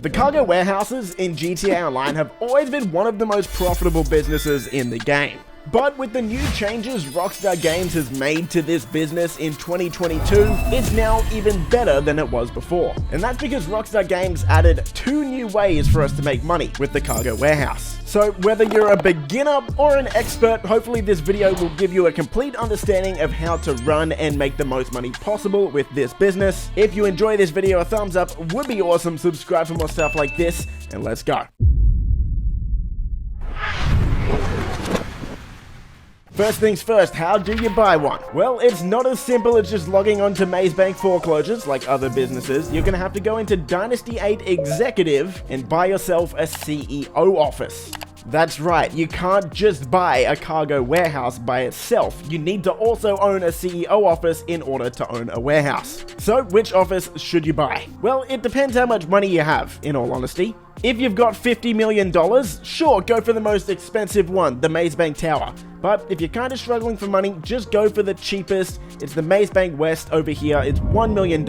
The cargo warehouses in GTA Online have always been one of the most profitable businesses in the game. But with the new changes Rockstar Games has made to this business in 2022, it's now even better than it was before. And that's because Rockstar Games added 2 new ways for us to make money with the cargo warehouse. So whether you're a beginner or an expert, hopefully this video will give you a complete understanding of how to run and make the most money possible with this business. If you enjoy this video, a thumbs up would be awesome. Subscribe for more stuff like this, and let's go. First things first, how do you buy one? Well, it's not as simple as just logging onto Maze Bank foreclosures like other businesses. You're gonna have to go into Dynasty 8 Executive and buy yourself a CEO office. That's right, you can't just buy a cargo warehouse by itself. You need to also own a CEO office in order to own a warehouse. So, which office should you buy? Well, it depends how much money you have, in all honesty. If you've got $50 million, sure, go for the most expensive one, the Maze Bank Tower. But if you're kind of struggling for money, just go for the cheapest. It's the Maze Bank West over here. It's $1 million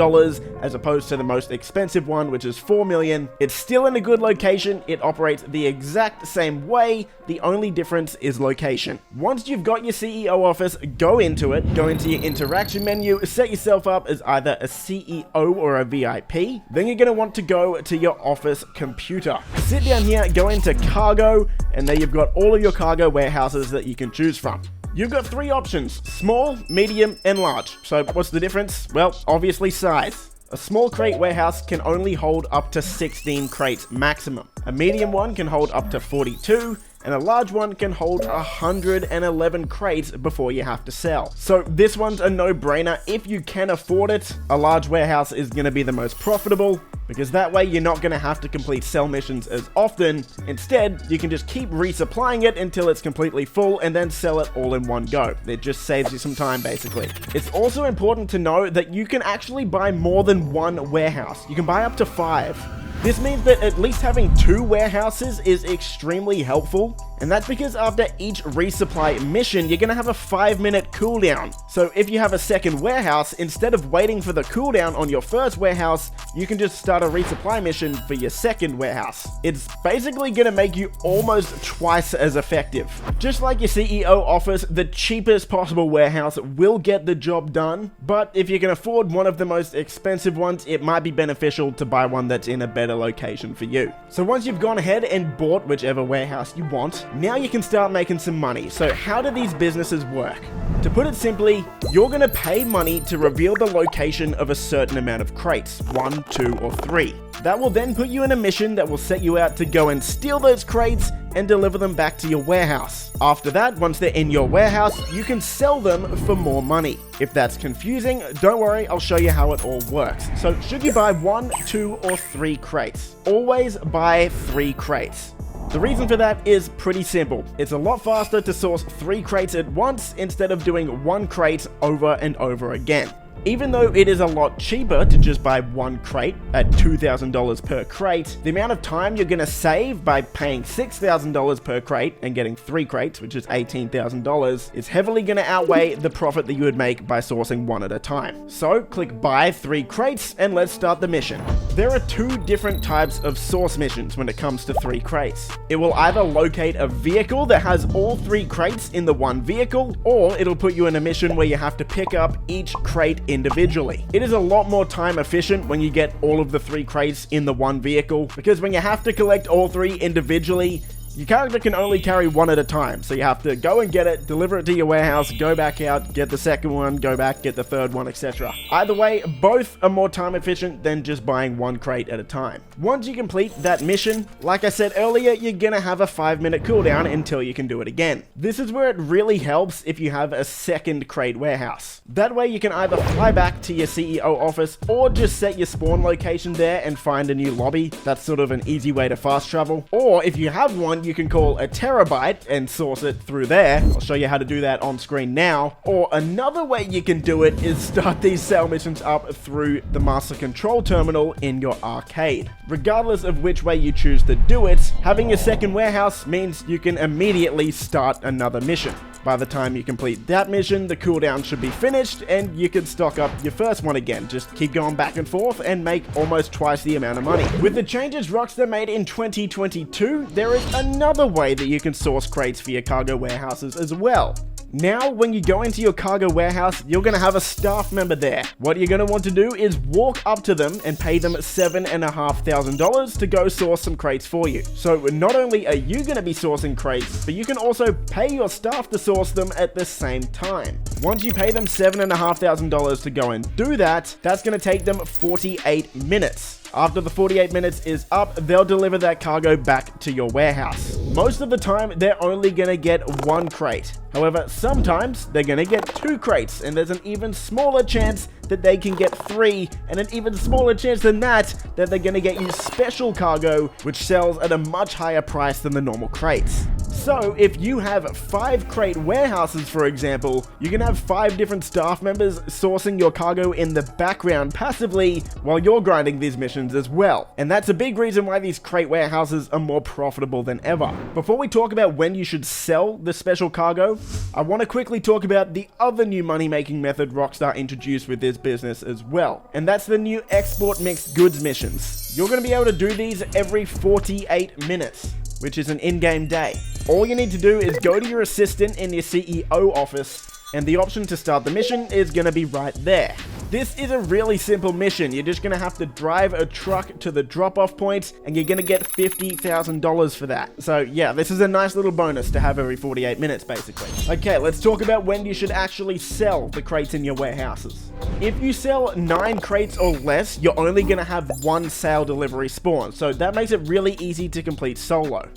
as opposed to the most expensive one, which is $4 million. It's still in a good location. It operates the exact same way. The only difference is location. Once you've got your CEO office, go into it. Go into your interaction menu, set yourself up as either a CEO or a VIP. Then you're going to want to go to your office computer. Sit down here, go into cargo, and there you've got all of your cargo warehouses that you can choose from. You've got 3 options: small, medium, and large. So what's the difference? Well, obviously size. A small crate warehouse can only hold up to 16 crates maximum. A medium one can hold up to 42, and a large one can hold 111 crates before you have to sell. So this one's a no-brainer. If you can afford it, a large warehouse is going to be the most profitable, because that way you're not going to have to complete sell missions as often. Instead, you can just keep resupplying it until it's completely full and then sell it all in one go. It just saves you some time, basically. It's also important to know that you can actually buy more than one warehouse. You can buy up to 5. This means that at least having 2 warehouses is extremely helpful, and that's because after each resupply mission, you're going to have a 5-minute cooldown. So if you have a second warehouse, instead of waiting for the cooldown on your first warehouse, you can just start a resupply mission for your second warehouse. It's basically going to make you almost twice as effective. Just like your CEO office, the cheapest possible warehouse will get the job done, but if you can afford one of the most expensive ones, it might be beneficial to buy one that's in a better location for you. So once you've gone ahead and bought whichever warehouse you want, now you can start making some money. So how do these businesses work? To put it simply, you're going to pay money to reveal the location of a certain amount of crates, 1, 2, or 3. That will then put you in a mission that will set you out to go and steal those crates and deliver them back to your warehouse. After that, once they're in your warehouse, you can sell them for more money. If that's confusing, don't worry, I'll show you how it all works. So should you buy 1, 2, or 3 crates? Always buy 3 crates. The reason for that is pretty simple. It's a lot faster to source 3 crates at once instead of doing 1 crate over and over again. Even though it is a lot cheaper to just buy 1 crate at $2,000 per crate, the amount of time you're going to save by paying $6,000 per crate and getting 3 crates, which is $18,000, is heavily going to outweigh the profit that you would make by sourcing 1 at a time. So click buy 3 crates and let's start the mission. There are 2 different types of source missions when it comes to 3 crates. It will either locate a vehicle that has all 3 crates in the one vehicle, or it'll put you in a mission where you have to pick up each crate individually. It is a lot more time efficient when you get all of the 3 crates in the one vehicle, because when you have to collect all 3 individually, your character can only carry 1 at a time, so you have to go and get it, deliver it to your warehouse, go back out, get the second one, go back, get the third one, etc. Either way, both are more time efficient than just buying 1 crate at a time. Once you complete that mission, like I said earlier, you're gonna have a 5-minute cooldown until you can do it again. This is where it really helps if you have a second crate warehouse. That way you can either fly back to your CEO office or just set your spawn location there and find a new lobby. That's sort of an easy way to fast travel. Or if you have one, you can call a terabyte and source it through there. I'll show you how to do that on screen now. Or another way you can do it is start these sell missions up through the master control terminal in your arcade. Regardless of which way you choose to do it, having a second warehouse means you can immediately start another mission. By the time you complete that mission, the cooldown should be finished and you can stock up your first one again. Just keep going back and forth and make almost twice the amount of money. With the changes Rockstar made in 2022, there is another way that you can source crates for your cargo warehouses as well. Now, when you go into your cargo warehouse, you're going to have a staff member there. What you're going to want to do is walk up to them and pay them $7,500 to go source some crates for you. So not only are you going to be sourcing crates, but you can also pay your staff to source them at the same time. Once you pay them $7,500 to go and do that, that's going to take them 48 minutes. After the 48 minutes is up, they'll deliver that cargo back to your warehouse. Most of the time, they're only gonna get 1 crate. However, sometimes they're gonna get 2 crates, and there's an even smaller chance that they can get 3, and an even smaller chance than that they're gonna get you special cargo, which sells at a much higher price than the normal crates. So, if you have 5 crate warehouses, for example, you can have 5 different staff members sourcing your cargo in the background passively while you're grinding these missions as well. And that's a big reason why these crate warehouses are more profitable than ever. Before we talk about when you should sell the special cargo, I want to quickly talk about the other new money-making method Rockstar introduced with this business as well. And that's the new export mixed goods missions. You're going to be able to do these every 48 minutes. Which is an in-game day. All you need to do is go to your assistant in your CEO office, and the option to start the mission is going to be right there. This is a really simple mission. You're just going to have to drive a truck to the drop-off point, and you're going to get $50,000 for that. So yeah, this is a nice little bonus to have every 48 minutes, basically. Okay, let's talk about when you should actually sell the crates in your warehouses. If you sell 9 crates or less, you're only going to have 1 sale delivery spawn, so that makes it really easy to complete solo.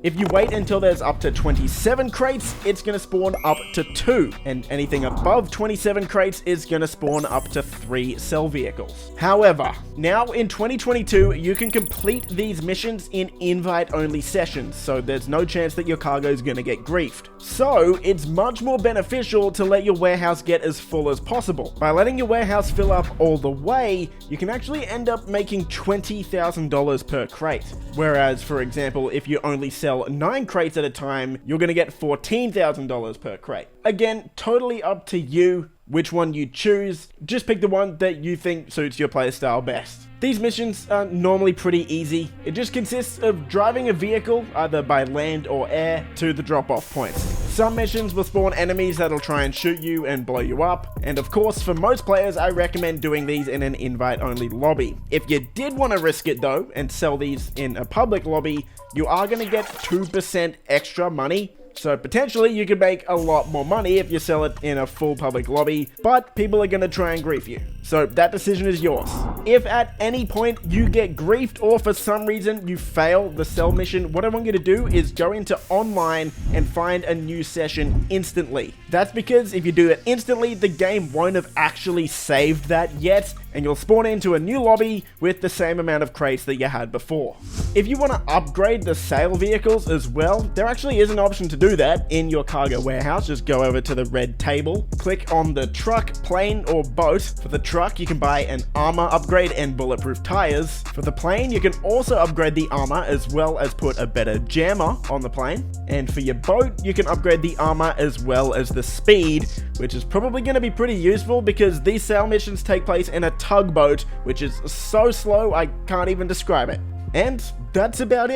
If you wait until there's up to 27 crates, it's going to spawn up to 2, and anything above 27 crates is going to spawn up to 3 sell vehicles. However, now in 2022, you can complete these missions in invite-only sessions, so there's no chance that your cargo is going to get griefed. So, it's much more beneficial to let your warehouse get as full as possible. By letting your warehouse fill up all the way, you can actually end up making $20,000 per crate. Whereas, for example, if you only sell 9 crates at a time, you're going to get $14,000 per crate. Again, totally up to you which one you choose. Just pick the one that you think suits your playstyle best. These missions are normally pretty easy. It just consists of driving a vehicle, either by land or air, to the drop-off points. Some missions will spawn enemies that'll try and shoot you and blow you up, and of course, for most players, I recommend doing these in an invite-only lobby. If you did want to risk it though, and sell these in a public lobby, you are going to get 2% extra money. So potentially you could make a lot more money if you sell it in a full public lobby, but people are going to try and grief you. So that decision is yours. If at any point you get griefed or for some reason you fail the sell mission, what I want you to do is go into online and find a new session instantly. That's because if you do it instantly, the game won't have actually saved that yet, and you'll spawn into a new lobby with the same amount of crates that you had before. If you want to upgrade the sale vehicles as well, there actually is an option to do that in your cargo warehouse. Just go over to the red table, click on the truck, plane, or boat. For the truck, you can buy an armor upgrade and bulletproof tires. For the plane, you can also upgrade the armor as well as put a better jammer on the plane. And for your boat, you can upgrade the armor as well as the speed, which is probably going to be pretty useful because these sale missions take place in a tugboat, which is so slow I can't even describe it. And that's about it.